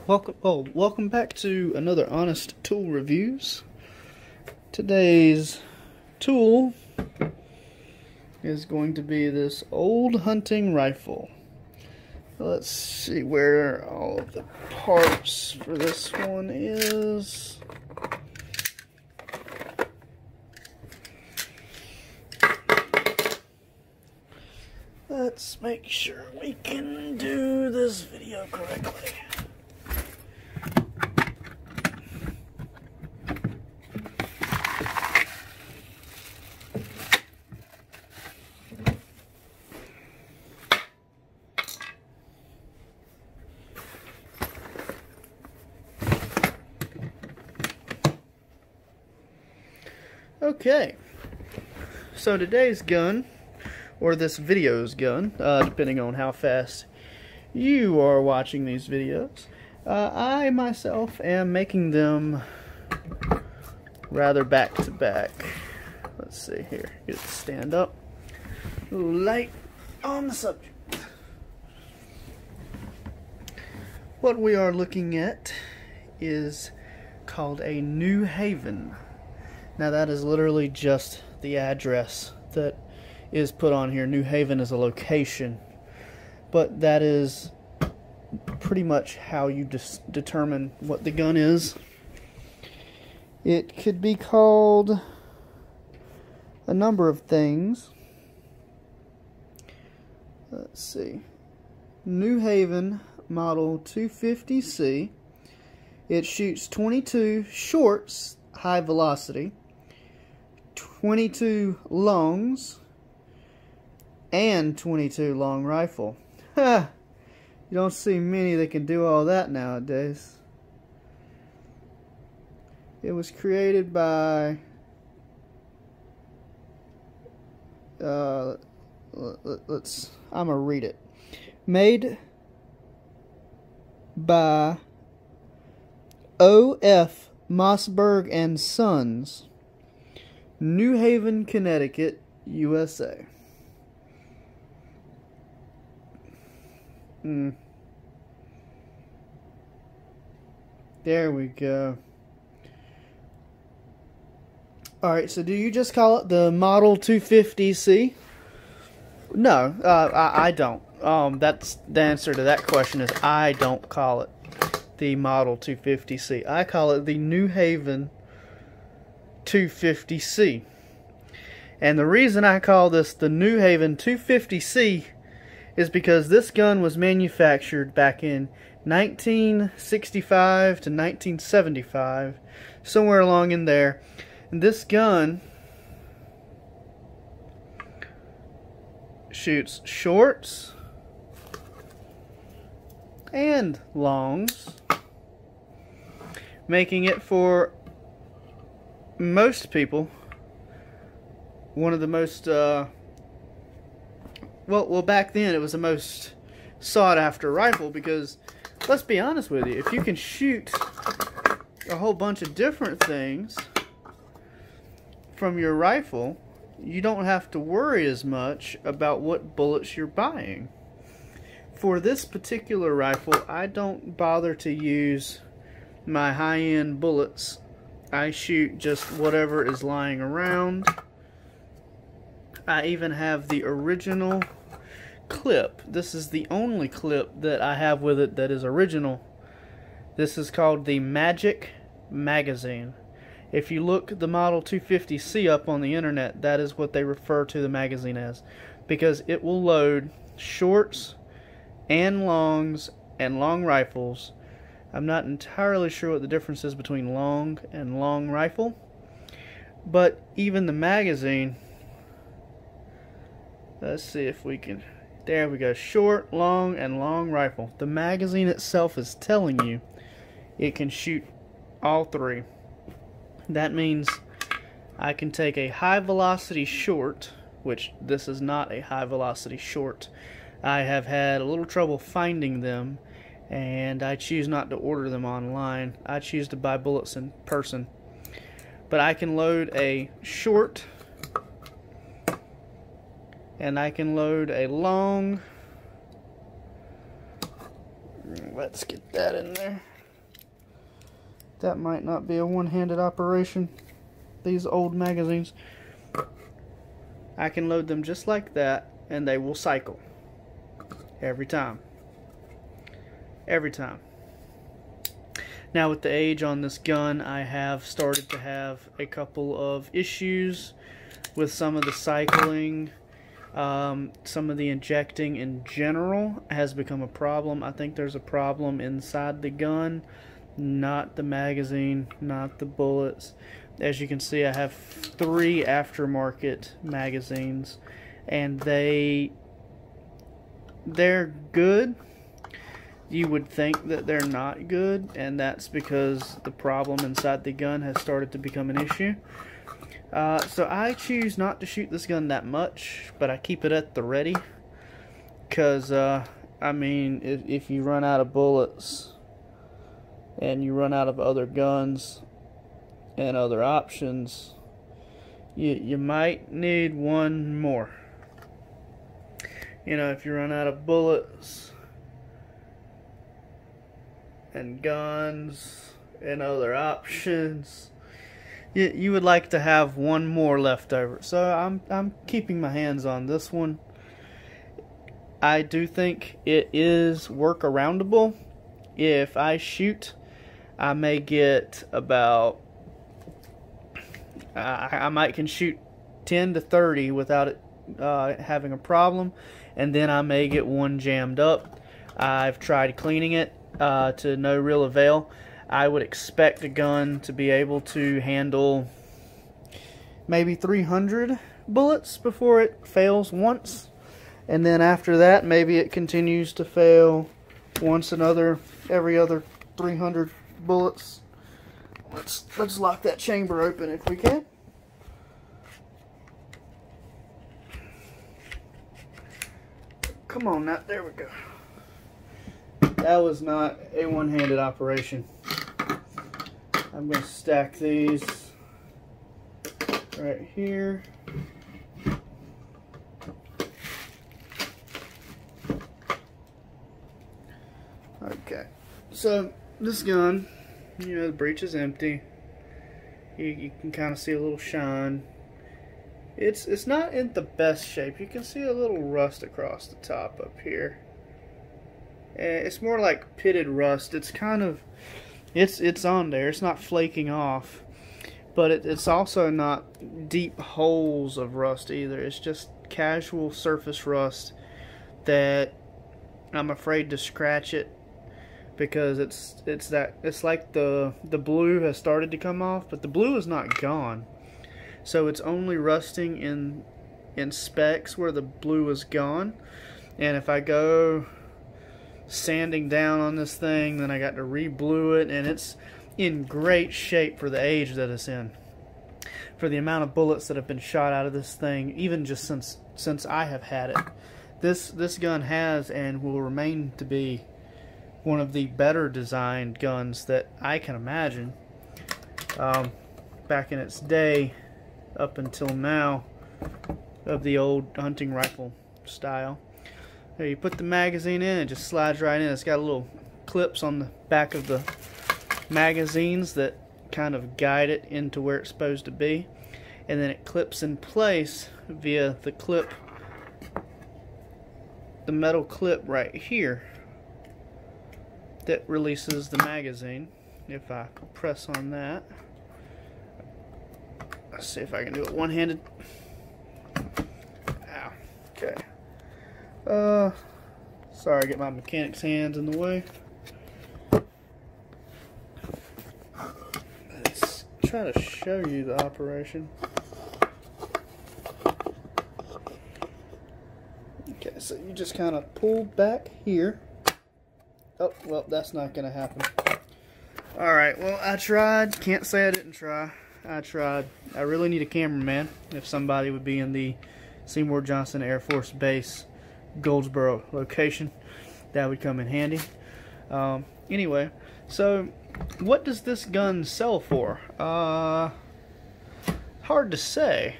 Welcome back to another Honest Tool Reviews. Today's tool is going to be this old hunting rifle. Let's see where all of the parts for this one is. Let's make sure we can do this video correctly. Okay, so today's gun, or this video's gun, depending on how fast you are watching these videos, I myself am making them rather back to back. Let's see here, get it to stand up. A little light on the subject. What we are looking at is called a New Haven. Now that is literally just the address that is put on here. New Haven is a location, but that is pretty much how you determine what the gun is. It could be called a number of things. Let's see. New Haven model 250C. It shoots 22 shorts, high velocity, 22 longs, and 22 long rifle. Ha! You don't see many that can do all that nowadays. It was created by I'm gonna read it. Made by O.F. Mossberg and Sons, New Haven, Connecticut, USA. There we go. Alright, so do you just call it the Model 250C? No, I don't. That's the answer to that question is I don't call it the Model 250C. I call it the New Haven 250C. And the reason I call this the New Haven 250C is because this gun was manufactured back in 1965 to 1975, somewhere along in there. And this gun shoots shorts and longs, making it for most people one of the most well, back then it was the most sought after rifle, because let's be honest with you, if you can shoot a whole bunch of different things from your rifle, you don't have to worry as much about what bullets you're buying. For this particular rifle, I don't bother to use my high-end bullets. I shoot just whatever is lying around. I even have the original clip. This is the only clip that I have with it that is original. This is called the Magic Magazine. If you look the Model 250C up on the internet, that is what they refer to the magazine as, because it will load shorts and longs and long rifles. I'm not entirely sure what the difference is between long and long rifle, but even the magazine, let's see if we can, there we go, short, long, and long rifle. The magazine itself is telling you it can shoot all three. That means I can take a high velocity short, which this is not a high velocity short. I have had a little trouble finding them, and I choose not to order them online. I choose to buy bullets in person. But I can load a short, and I can load a long. Let's get that in there. That might not be a one-handed operation. These old magazines, I can load them just like that and they will cycle every time. Every time. Now with the age on this gun, I have started to have a couple of issues with some of the cycling. Some of the injecting in general has become a problem. I think there's a problem inside the gun, not the magazine, not the bullets. As you can see, I have 3 aftermarket magazines, and they're good. You would think that they're not good, and that's because the problem inside the gun has started to become an issue. So I choose not to shoot this gun that much, but I keep it at the ready, because I mean, if you run out of bullets and you run out of other guns and other options, you might need one more. You know, if you run out of bullets and guns and other options, you would like to have one more left over. So I'm keeping my hands on this one. I do think it is workaroundable. If I shoot, I may get about I might can shoot 10 to 30 without it having a problem, and then I may get one jammed up. I've tried cleaning it to no real avail. I would expect a gun to be able to handle maybe 300 bullets before it fails once, and then after that maybe it continues to fail once every other 300 bullets. Let's lock that chamber open if we can. Come on now, there we go. That was not a one-handed operation. I'm going to stack these right here. Okay, so this gun, you know, the breech is empty. You can kind of see a little shine. It's not in the best shape. You can see a little rust across the top up here. It's more like pitted rust. It's kind of, it's on there. It's not flaking off, but it's also not deep holes of rust either. It's just casual surface rust that I'm afraid to scratch it, because it's like the blue has started to come off, but the blue is not gone. So it's only rusting in specks where the blue is gone. And if I go sanding down on this thing, then I got to re-blue it, and it's in great shape for the age that it's in, for the amount of bullets that have been shot out of this thing, even just since I have had it. This gun has and will remain to be one of the better designed guns that I can imagine. Back in its day, up until now, of the old hunting rifle style. There, you put the magazine in, it just slides right in. It's got little clips on the back of the magazines that kind of guide it into where it's supposed to be, and then it clips in place via the clip, the metal clip right here that releases the magazine. If I press on that, let's see if I can do it one-handed. Ow. Okay. Sorry, I get my mechanic's hands in the way. Let's try to show you the operation. Okay, so you just kind of pull back here. Oh, well, that's not going to happen. Alright, well, I tried. Can't say I didn't try. I tried. I really need a cameraman. If somebody would be in the Seymour Johnson Air Force Base, Goldsboro location, that would come in handy. Anyway, so what does this gun sell for? Hard to say.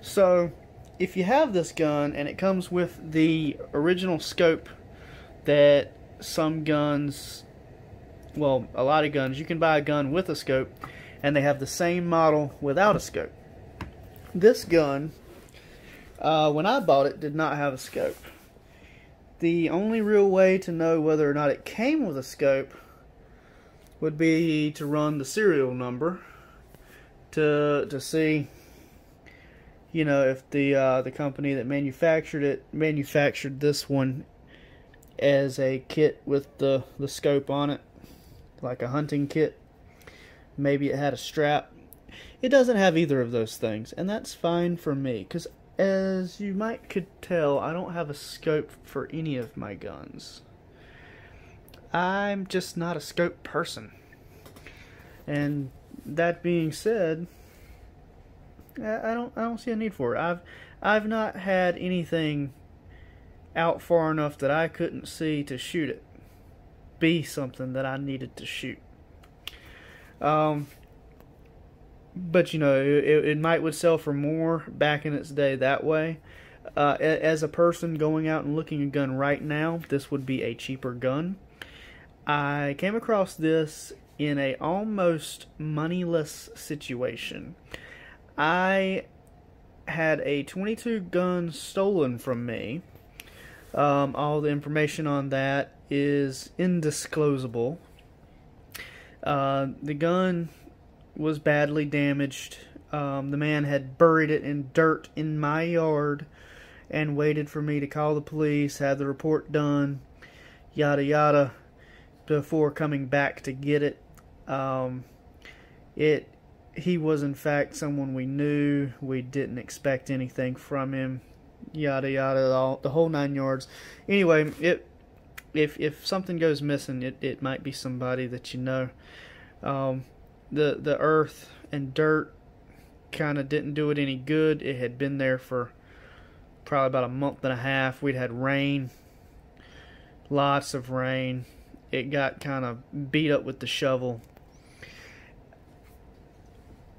So if you have this gun and it comes with the original scope that some guns well, a lot of guns, you can buy a gun with a scope, and they have the same model without a scope. This gun, when I bought it, did not have a scope. The only real way to know whether or not it came with a scope would be to run the serial number to see, you know, if the company that manufactured it manufactured this one as a kit with the scope on it, like a hunting kit. Maybe it had a strap. It doesn't have either of those things, and that's fine for me, because as you could tell, I don't have a scope for any of my guns. I'm just not a scope person. And that being said, I don't see a need for it. I've not had anything out far enough that I couldn't see to shoot it be something that I needed to shoot. But you know, it would sell for more back in its day that way. As a person going out and looking a gun right now, this would be a cheaper gun. I came across this in a almost moneyless situation. I had a .22 gun stolen from me. All the information on that is indisclosable. The gun was badly damaged. The man had buried it in dirt in my yard and waited for me to call the police, have the report done, yada yada, before coming back to get it. He was in fact someone we knew. We didn't expect anything from him, yada yada, the whole 9 yards. Anyway, if something goes missing, it might be somebody that you know. The earth and dirt kind of didn't do it any good. It had been there for probably about a month and a half. We'd had rain, lots of rain. It got kind of beat up with the shovel.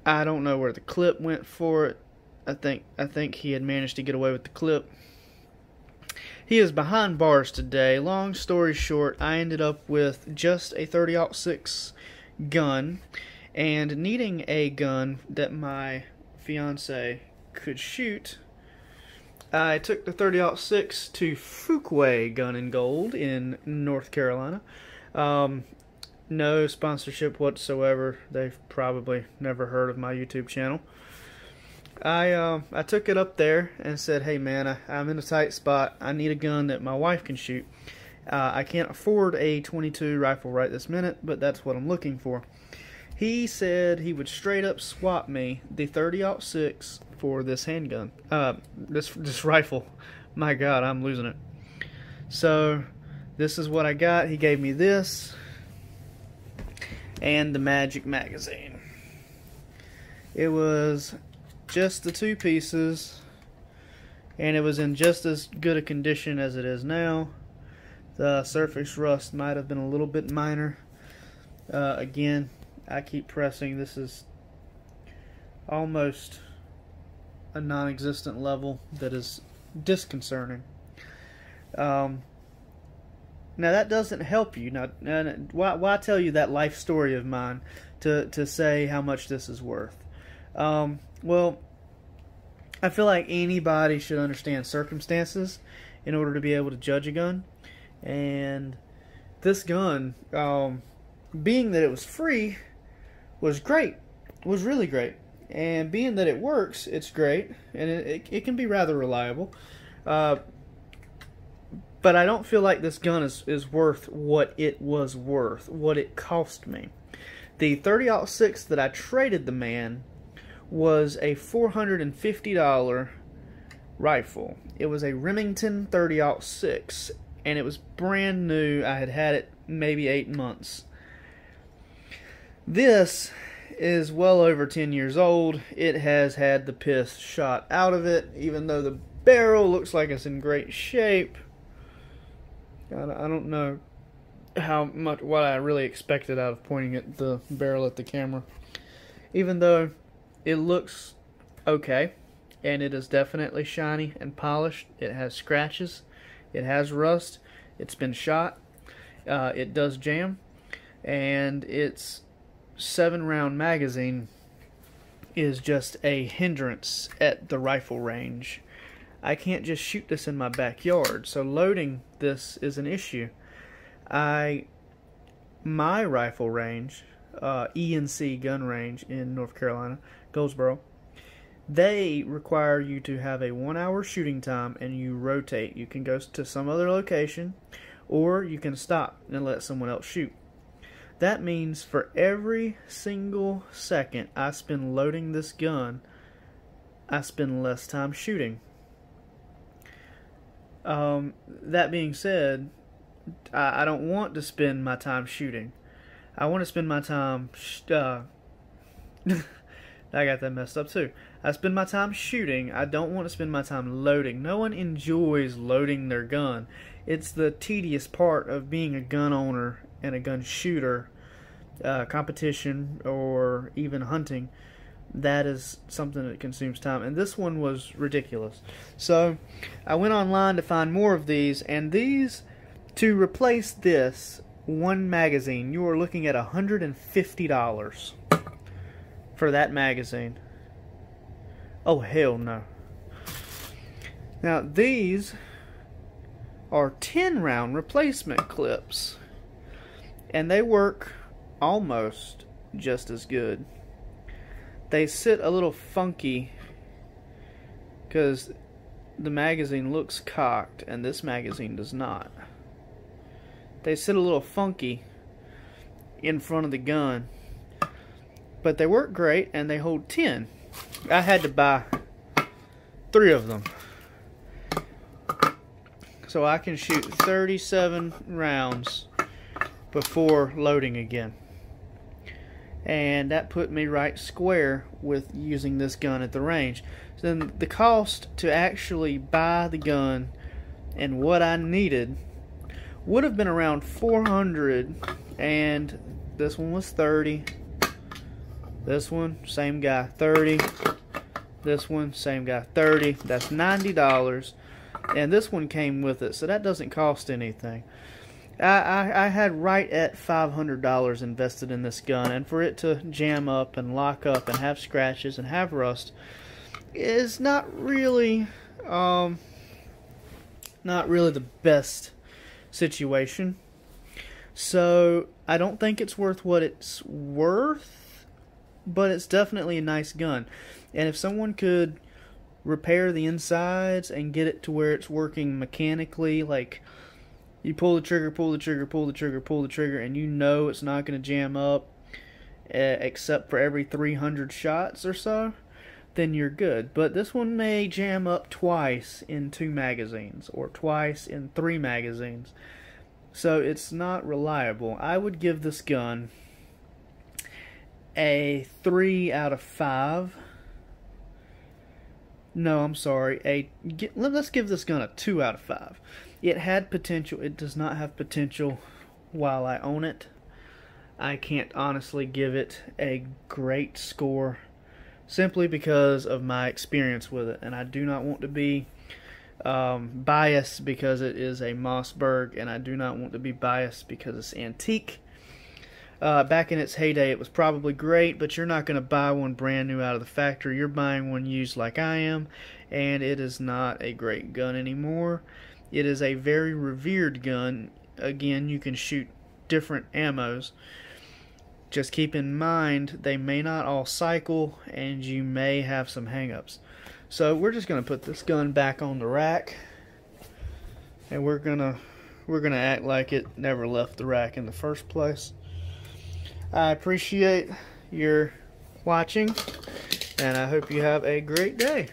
I don't know where the clip went for it. I think he had managed to get away with the clip. He is behind bars today. Long story short, I ended up with just a .30-06 gun, and needing a gun that my fiance could shoot, I took the .30-06 to Fuquay Gun and Gold in North Carolina. No sponsorship whatsoever. They've probably never heard of my YouTube channel. I took it up there and said, hey man, I'm in a tight spot. I need a gun that my wife can shoot. I can't afford a .22 rifle right this minute, but that's what I'm looking for. He said he would straight up swap me the .30-06 for this handgun. This rifle. My God, I'm losing it. So this is what I got. He gave me this and the Magic magazine. It was just the 2 pieces, and it was in just as good a condition as it is now. The surface rust might have been a little bit minor. Again, I keep pressing. This is almost a non-existent level that is disconcerting. Now that doesn't help you. Now, why tell you that life story of mine to say how much this is worth? Well, I feel like anybody should understand circumstances in order to be able to judge a gun. And this gun, being that it was free, was great. Was really great. And being that it works, it's great. And it can be rather reliable. But I don't feel like this gun is worth what it was worth, what it cost me. The .30-06 that I traded the man was a $450 rifle. It was a Remington .30-06, and it was brand new. I had it maybe 8 months. This is well over 10 years old. It has had the piss shot out of it, even though the barrel looks like it's in great shape. I don't know what I really expected out of pointing at the barrel at the camera. Even though it looks okay, and it is definitely shiny and polished. It has scratches. It has rust. It's been shot. It does jam. and its 7-round magazine is just a hindrance at the rifle range. I can't just shoot this in my backyard, so loading this is an issue. My rifle range, E&C gun range in North Carolina, Goldsboro, they require you to have a 1-hour shooting time and you rotate. You can go to some other location or you can stop and let someone else shoot. That means for every single second I spend loading this gun, I spend less time shooting. That being said, I don't want to spend my time shooting. I want to spend my time I got that messed up too. I spend my time shooting. I don't want to spend my time loading. No one enjoys loading their gun. It's the tedious part of being a gun owner and a gun shooter, competition or even hunting. That is something that consumes time, and this one was ridiculous. So I went online to find more of these, and these, to replace this one magazine, you are looking at $150 for that magazine. Oh hell no. Now these are 10-round replacement clips, and they work almost just as good. They sit a little funky because the magazine looks cocked and this magazine does not. They sit a little funky in front of the gun, but they work great and they hold 10. I had to buy 3 of them so I can shoot 37 rounds before loading again. And that put me right square with using this gun at the range. So then the cost to actually buy the gun and what I needed would have been around $400, and this one was $30. This one, same guy, $30. This one, same guy, $30. That's $90, and this one came with it, so that doesn't cost anything. I had right at $500 invested in this gun, and for it to jam up and lock up and have scratches and have rust is not really the best situation. So I don't think it's worth what it's worth, but it's definitely a nice gun. And if someone could repair the insides and get it to where it's working mechanically, like you pull the trigger, pull the trigger, pull the trigger, pull the trigger, and you know it's not going to jam up except for every 300 shots or so, then you're good. But this one may jam up twice in 2 magazines or twice in 3 magazines. So it's not reliable. I would give this gun a 3 out of 5. No, I'm sorry. Let's give this gun a 2 out of 5. It had potential. It does not have potential while I own it. I can't honestly give it a great score simply because of my experience with it. And I do not want to be biased because it is a Mossberg, and I do not want to be biased because it's antique. Back in its heyday, it was probably great, but you're not going to buy one brand new out of the factory. You're buying one used like I am, and it is not a great gun anymore. It is a very revered gun. Again, you can shoot different ammos. Just keep in mind, they may not all cycle, and you may have some hang-ups. So we're just going to put this gun back on the rack, and we're gonna act like it never left the rack in the first place. I appreciate your watching, and I hope you have a great day.